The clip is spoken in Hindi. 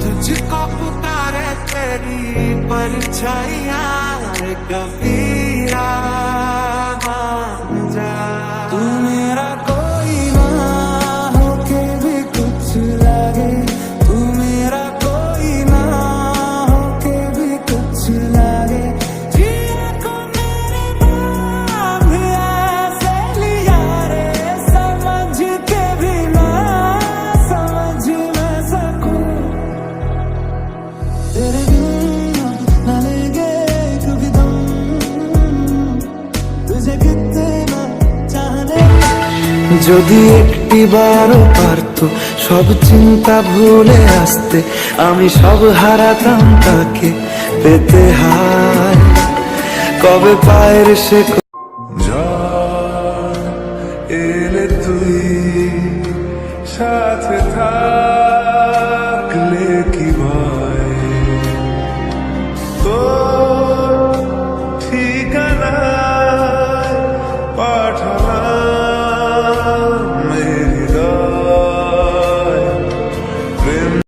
तुझको पुकारे तेरी परछाइयां कबीरा मान जा। तू मेरा कोई ना होके भी कुछ लगे, तू मेरा कोई ना होके भी कुछ लगे। जिया को मेरे नाम ऐसे लिया रे, समझ के भी ना समझ न सकूं। तेरे बिना न लेंगे कभी दम, तुझे कितना चाहने। যদি একটি বারও পারতো সব চিন্তা ভুলে আসতে, আমি সব হারাতাম তাকে পেতে। হায় কবে পায়ের সে এলে তুই সাথে থাকলে কি ভয়।